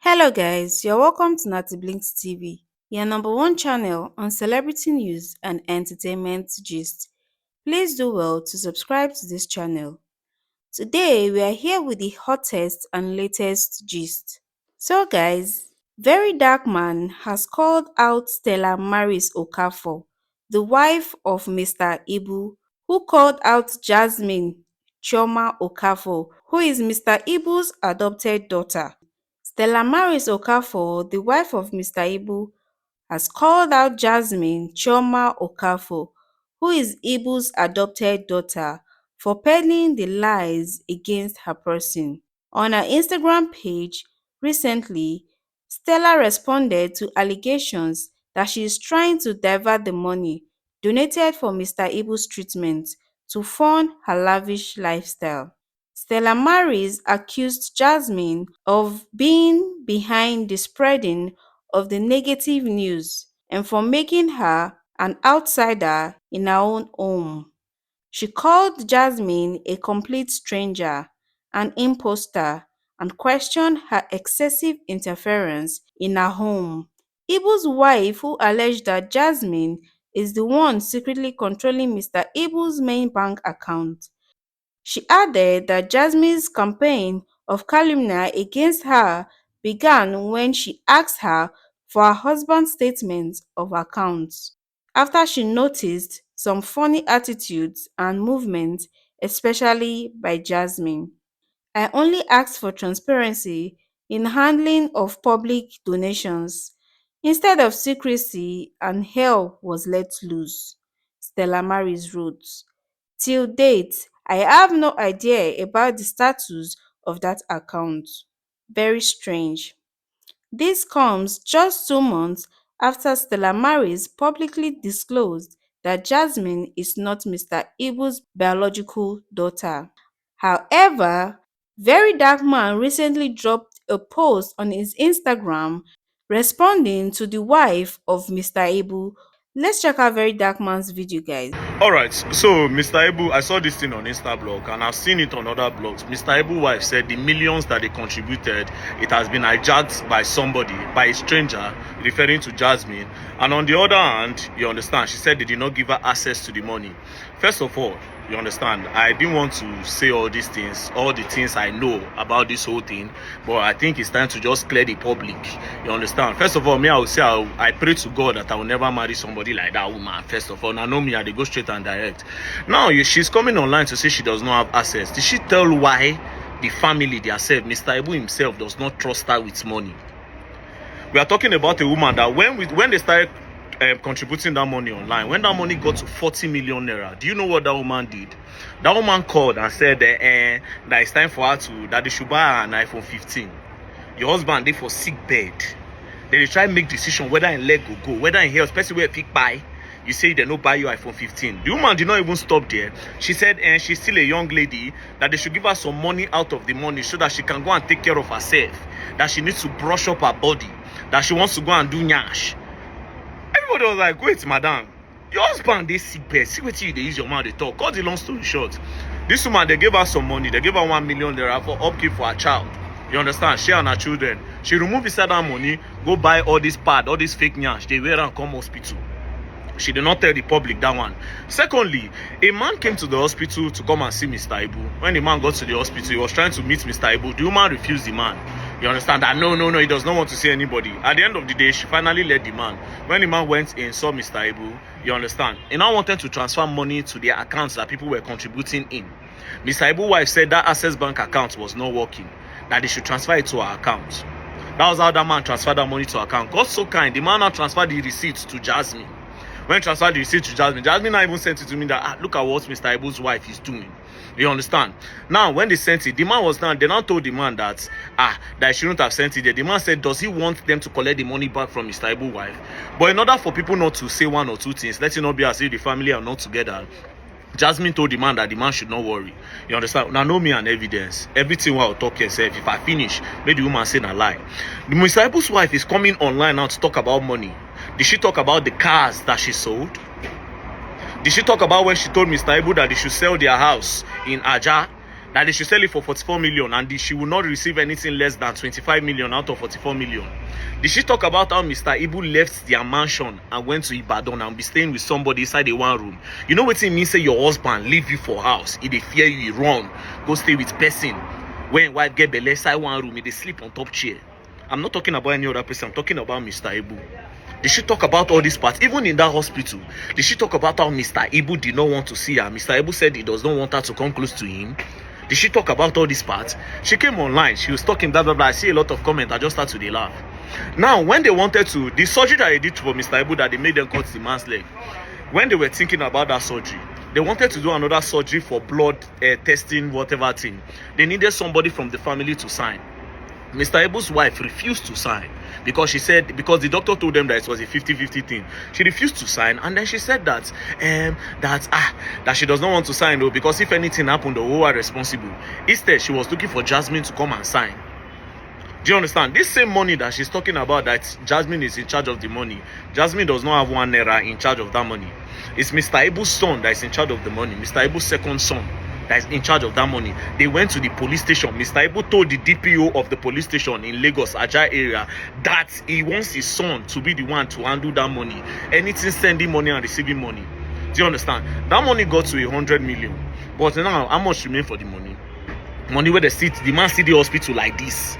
Hello guys, you're welcome to Natty TV, your number one channel on celebrity news and entertainment gist. Please do well to subscribe to this channel. Today we are here with the hottest and latest gist. So guys, Verydarkman has called out Stella Maris Okafor, the wife of Mr. Ibu, who called out Jasmine Chioma Okafor, who is Mr. Ibu's adopted daughter. Stella Maris Okafor, the wife of Mr. Ibu, has called out Jasmine Chioma Okafor, who is Ibu's adopted daughter, for peddling the lies against her person. On her Instagram page recently, Stella responded to allegations that she is trying to divert the money donated for Mr. Ibu's treatment to fund her lavish lifestyle. Stella Maris accused Jasmine of being behind the spreading of the negative news and for making her an outsider in her own home. She called Jasmine a complete stranger, an imposter, and questioned her excessive interference in her home. Ibu's wife, who alleged that Jasmine is the one secretly controlling Mr. Ibu's main bank account. She added that Jasmine's campaign of calumny against her began when she asked her for her husband's statement of accounts, after she noticed some funny attitudes and movements, especially by Jasmine. I only asked for transparency in handling of public donations, instead of secrecy, and hell was let loose, Stella Maris wrote. Till date, I have no idea about the status of that account. Very strange. This comes just 2 months after Stella Maris publicly disclosed that Jasmine is not Mr. Ibu's biological daughter. However, Verydarkman recently dropped a post on his Instagram responding to the wife of Mr. Ibu. Let's check out Verydarkman's video, guys. Alright, so Mr. Ibu, I saw this thing on Instablog and I've seen it on other blogs. Mr. Ibu's wife said the millions that they contributed, it has been hijacked by somebody, by a stranger, referring to Jasmine. And on the other hand, you understand, she said they did not give her access to the money. First of all, you understand, I didn't want to say all these things, all the things I know about this whole thing, but I think it's time to just clear the public. You understand? First of all, me, I would say I pray to God that I will never marry somebody like that woman. First of all, now know me, I dey go straight and direct. Now, she's coming online to say she does not have access. Did she tell why the family, themselves, Mr. Ibu himself, does not trust her with money? We are talking about a woman that when they started contributing that money online, when that money got to 40 million naira, do you know what that woman did? That woman called and said that it's time for her that they should buy her an iPhone 15. Your husband dey for sick bed. Then they try to make decision whether in leg go, whether in health, especially where pick buy. You say they no buy you iPhone 15. The woman did not even stop there. She said she's still a young lady, that they should give her some money out of the money so that she can go and take care of herself, that she needs to brush up her body, that she wants to go and do nyash. Everybody was like, wait, madam, your husband dey sick bed. See what you dey use your mouth to talk. Cut the long story short, this woman, they gave her some money. They gave her 1 million naira for upkeep for her child. You understand? She and her children. She removed inside that money, go buy all this pad, all this fake nyash. They wear and come hospital. She did not tell the public that one. Secondly, a man came to the hospital to come and see Mr. Ibu. When the man got to the hospital, he was trying to meet Mr. Ibu. The woman refused the man. You understand that? No, he does not want to see anybody. At the end of the day, she finally let the man. When the man went in, saw Mr. Ibu, you understand, he now wanted to transfer money to their accounts that people were contributing in. Mr. Ibu's wife said that Access Bank account was not working, that they should transfer it to her account. That was how that man transferred that money to her account. God so kind, the man now transferred the receipts to Jasmine. When transferred the receipt to Jasmine now even sent it to me that, look at what Mr. Ibu's wife is doing. You understand? Now, when they sent it, the man was down. They now told the man that he shouldn't have sent it there. The man said, does he want them to collect the money back from Mr. Ibu's wife? But in order for people not to say one or two things, let it not be as if the family are not together, Jasmine told the man that the man should not worry. You understand? Now, know me and evidence. Everything while talk yourself. If I finish, make the woman say a lie. The Mr. Ibu's wife is coming online now to talk about money. Did she talk about the cars that she sold? Did she talk about when she told Mr. Ibu that they should sell their house in Aja? that they should sell it for 44 million and she will not receive anything less than 25 million out of 44 million? Did she talk about how Mr. Ibu left their mansion and went to Ibadan and be staying with somebody inside a one room? You know what it means? Say your husband leave you for house, if they fear you, he run, go stay with person. When wife get belle inside one room, they sleep on top chair. I'm not talking about any other person, I'm talking about Mr. Ibu. Did she talk about all these parts? Even in that hospital, did she talk about how Mr. Ibu did not want to see her? Mr. Ibu said he does not want her to come close to him. Did she talk about all these parts? She came online, she was talking blah blah blah. I see a lot of comments, I just started to laugh. Now, when they wanted to, the surgery that they did for Mr. Ibu, that they made them cut the man's leg, when they were thinking about that surgery, they wanted to do another surgery for blood testing, whatever thing. They needed somebody from the family to sign. Mr. Ibu's wife refused to sign because she said, because the doctor told them that it was a 50-50 thing. She refused to sign, and then she said that that she does not want to sign though, because if anything happened, who are responsible. Instead, she was looking for Jasmine to come and sign. Do you understand? This same money that she's talking about, that Jasmine is in charge of the money, Jasmine does not have one naira in charge of that money. It's Mr. Ibu's son that is in charge of the money. Mr. Ibu's second son that is in charge of that money. They went to the police station. Mr. Ibu told the DPO of the police station in Lagos, Ajah area, that he wants his son to be the one to handle that money. Anything sending money and receiving money. Do you understand? That money got to 100 million. But now, how much remain for the money? Money where the man see the hospital like this.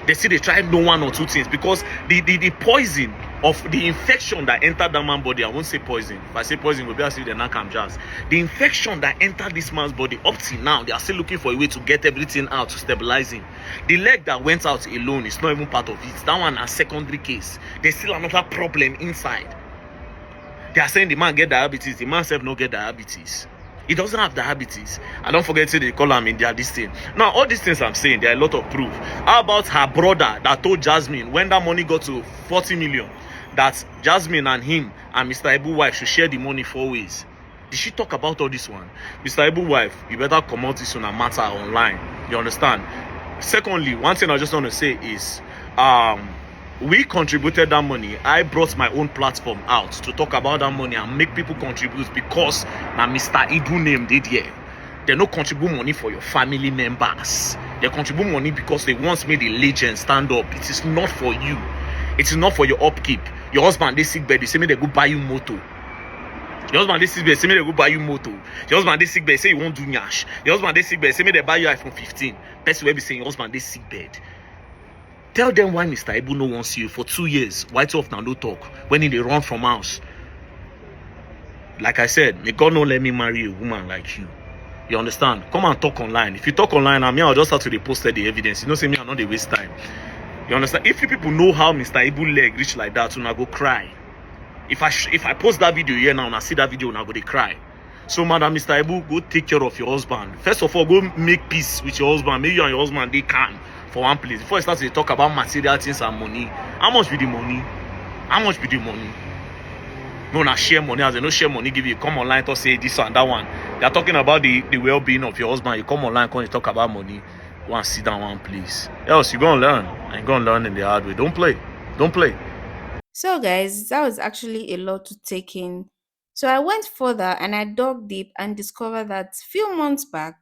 They see they try no one or two things, because the poison of the infection that entered that man's body, I won't say poison. If I say poison, we'll be able to see the Nakam jazz. The infection that entered this man's body, up till now, they are still looking for a way to get everything out, to stabilize him. The leg that went out alone is not even part of it. That one a secondary case. There's still another problem inside. They are saying the man get diabetes. The man self no get diabetes. He doesn't have diabetes. And don't forget to they call him in their this thing. Now, all these things I'm saying, there are a lot of proof. How about her brother that told Jasmine, when that money got to 40 million, that Jasmine and him and Mr. Ibu's wife should share the money 4 ways? Did she talk about all this one? Mr. Ibu's wife, you better come out this on a matter online. You understand? Secondly, one thing I just want to say is, we contributed that money. I brought my own platform out to talk about that money and make people contribute, because now Mr. Ibu named it here. They don't contribute money for your family members. They contribute money because they once made a legend stand up. It is not for you. It is not for your upkeep. Your husband, they sick bed, they say me they go buy you moto. Your husband, they sick bed, say me they go buy you moto. Your husband, they sick bed, say you won't do nyash. Your husband, they sick bed, say me they buy you iPhone 15. Person will be saying your husband, they sick bed. Tell them why Mr. Ibu no wants you for 2 years. Why too often no talk when they run from house? Like I said, may God not let me marry a woman like you. You understand? Come and talk online. If you talk online, I'll just have to post the evidence. You know, say me, I'm not they waste time. You understand? If you people know how Mr. Ibu leg reach like that, you'll go cry. If I post that video here now and I see that video, now go they cry. So, Madam Mr. Ibu, go take care of your husband. First of all, go make peace with your husband. Maybe you and your husband, they can. For one place, before I start to talk about material things and money, how much be the money? How much be the money? No, not share money. As they no share money, give you come online to say this and that one. They are talking about the well-being of your husband. You come online, come you talk about money. Go and sit down one place. Else you gonna learn. And gonna learn in the hard way. Don't play. Don't play. So, guys, that was actually a lot to take in. So, I went further and I dug deep and discovered that few months back,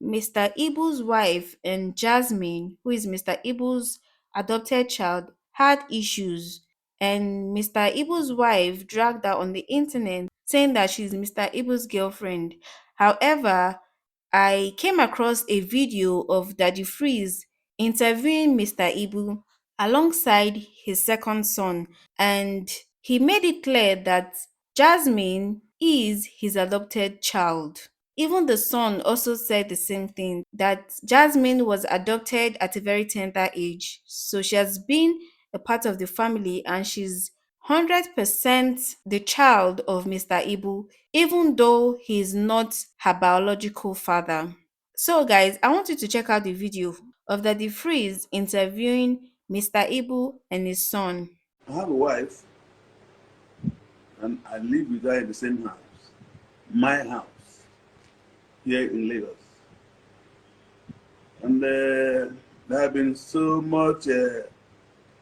Mr. Ibu's wife and Jasmine, who is Mr. Ibu's adopted child, had issues. And Mr. Ibu's wife dragged her on the internet saying that she's Mr. Ibu's girlfriend. However, I came across a video of Daddy Freeze interviewing Mr. Ibu alongside his second son, and he made it clear that Jasmine is his adopted child. Even the son also said the same thing, that Jasmine was adopted at a very tender age. So she has been a part of the family and she's 100% the child of Mr. Ibu, even though he is not her biological father. So, guys, I want you to check out the video of Daddy Freeze interviewing Mr. Ibu and his son. I have a wife and I live with her in the same house, my house, here in Lagos. And there have been so much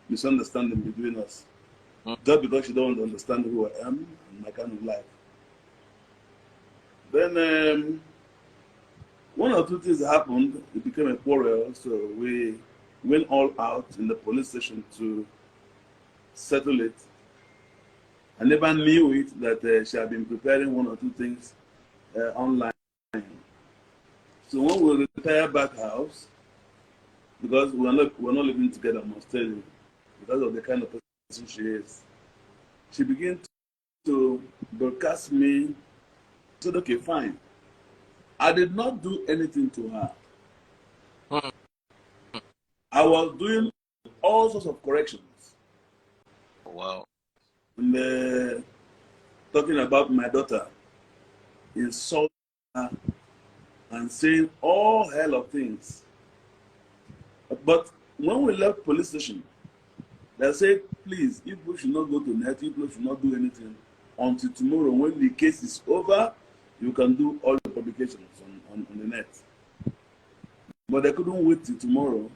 misunderstanding between us, just because she don't understand who I am and my kind of life. Then One or two things happened. It became a quarrel, so we went all out in the police station to settle it. I never knew it that she had been preparing one or two things online. So when we retired back house, because we're not living together, I must tell you, because of the kind of person she is, she began to broadcast me. I said, okay, fine. I did not do anything to her. I was doing all sorts of corrections. Wow. And, talking about my daughter, insulting her and saying all hell of things. But when we left police station, they said, please, if we should not go to Natty, if we should not do anything until tomorrow. When the case is over, you can do all the publications on the net. But they couldn't wait till tomorrow.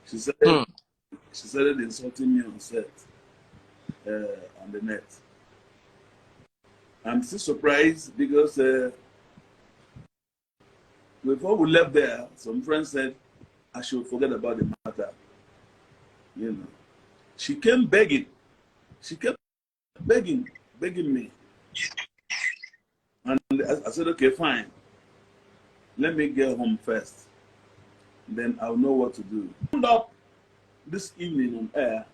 She started insulting me on set, on the net. I'm still surprised because before we left there, some friends said I should forget about the matter. You know, she came begging. She kept begging me. And I said, okay, fine. Let me get home first. Then I'll know what to do. I wound up this evening on air,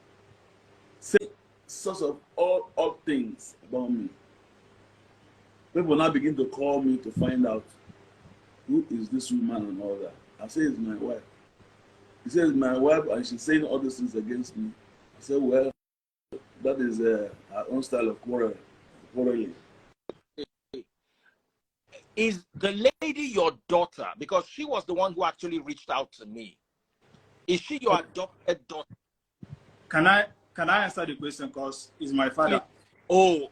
saying sorts of all odd things about me. People now begin to call me to find out who is this woman and all that. I say it's my wife. He says it's my wife and she's saying all these things against me. I said, well, that is her own style of quarreling. Is the lady your daughter? Because she was the one who actually reached out to me. Is she your adopted daughter? Can I answer the question? Because he's my father. Oh,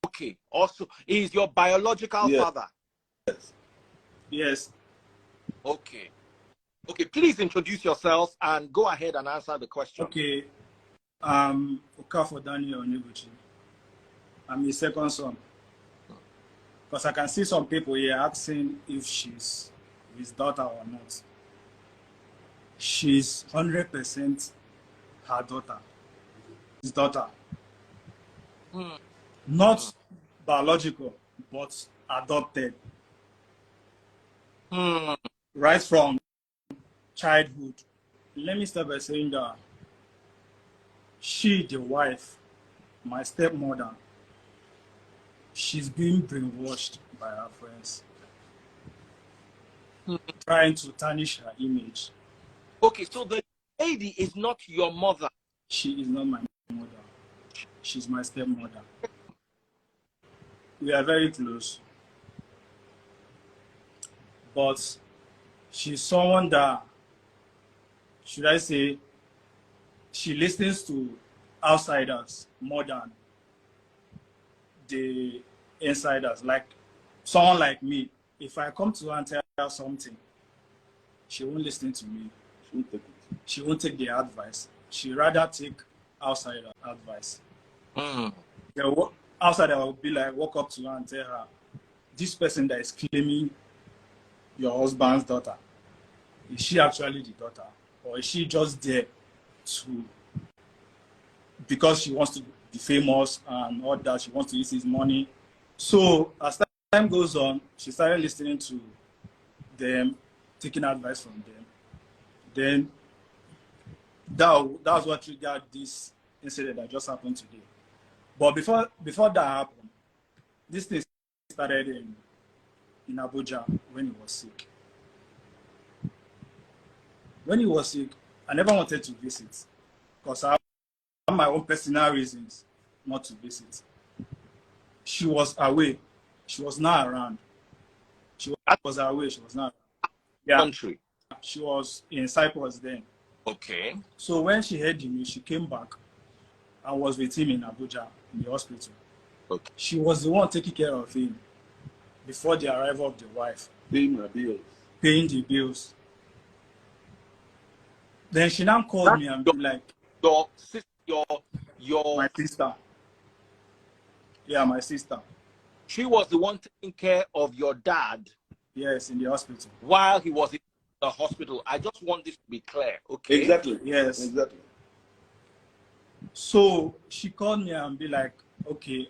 okay. Also, is your biological father? Yes. Yes. Okay. Okay, please introduce yourself and go ahead and answer the question. Okay. Okafo Daniel Onibuchi. I'm his second son. Because I can see some people here asking if she's his daughter or not. She's 100% her daughter. His daughter. Not biological, but adopted. Right from childhood. Let me start by saying that she, the wife, my stepmother, she's being brainwashed by her friends, trying to tarnish her image. Okay, so the lady is not your mother. She is not my mother. She's my stepmother. We are very close. But she's someone that, should I say, she listens to outsiders more than the insiders. Like someone like me, if I come to her and tell her something, she won't listen to me. She won't take it. She won't take the advice. She rather take outsider advice. The outsider will be like, walk up to her and tell her, this person that is claiming your husband's daughter, is she actually the daughter? Or is she just there to, because she wants to be famous and all that, she wants to use his money? So as time goes on, she started listening to them, taking advice from them. Then that was what triggered this incident that just happened today. But before that happened, this thing started in Abuja when he was sick. When he was sick, I never wanted to visit because I have my own personal reasons not to visit. She was away. She was not around. She was away. She was not around. Yeah. Country. She was in Cyprus then. Okay. So when she heard the news, she came back and was with him in Abuja in the hospital. Okay. She was the one taking care of him before the arrival of the wife. Paying my bills. Paying the bills. Then she now called me and be like, Your sister, my sister. Yeah, my sister. She was the one taking care of your dad Yes, in the hospital. while he was in the hospital. I just want this to be clear, okay? Exactly. Yes. Exactly. So she called me and be like, okay,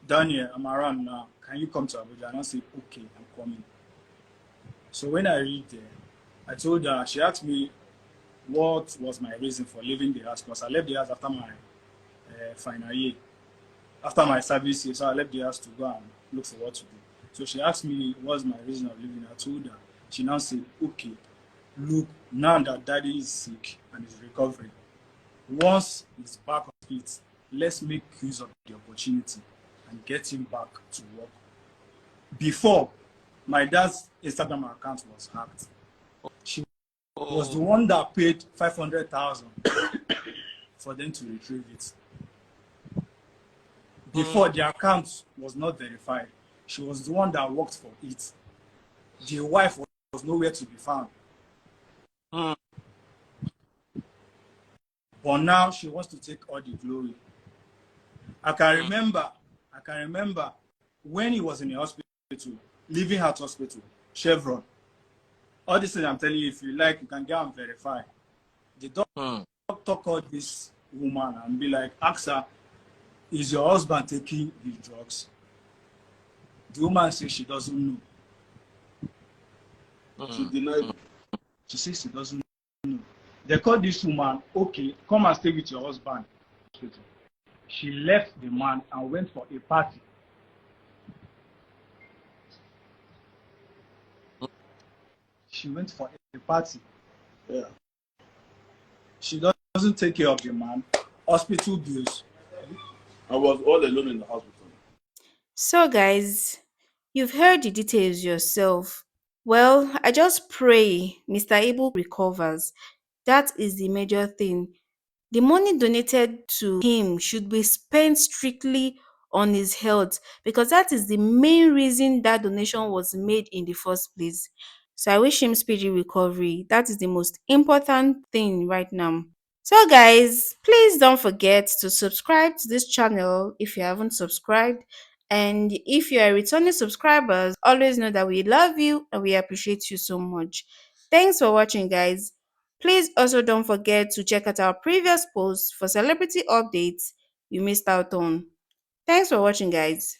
Daniel, I'm around now. Can you come to Abuja? And I said, okay, I'm coming. So when I reached there, I told her, she asked me what was my reason for leaving the house, because I left the house after my final year, after my service year. So I left the house to go and look for what to do. So she asked me what's my reason of leaving. I told her. She now said, okay, look, now that daddy is sick and is recovering, once he's back on feet, let's make use of the opportunity and get him back to work. Before, my dad's Instagram account was hacked. She was the one that paid 500,000 for them to retrieve it. Before, the account was not verified. She was the one that worked for it. The wife was nowhere to be found. But now she wants to take all the glory. I can remember when he was in the hospital, leaving Heart Hospital, Chevron. All this thing I'm telling you, if you like, you can go and verify. The doctor called this woman and be like, ask her, is your husband taking his drugs? The woman says she doesn't know. She denied. She says she doesn't know. They called this woman, okay, come and stay with your husband. She left the man and went for a party. She went for a party. Yeah. She doesn't take care of the man. Hospital bills. I was all alone in the hospital. So, guys, you've heard the details yourself. Well, I just pray Mr. Ibu recovers. That is the major thing. The money donated to him should be spent strictly on his health, because that is the main reason that donation was made in the first place. So I wish him speedy recovery. That is the most important thing right now. So guys, please don't forget to subscribe to this channel if you haven't subscribed. And if you are returning subscribers, always know that we love you and we appreciate you so much. Thanks for watching, guys. Please also don't forget to check out our previous posts for celebrity updates you missed out on. Thanks for watching, guys.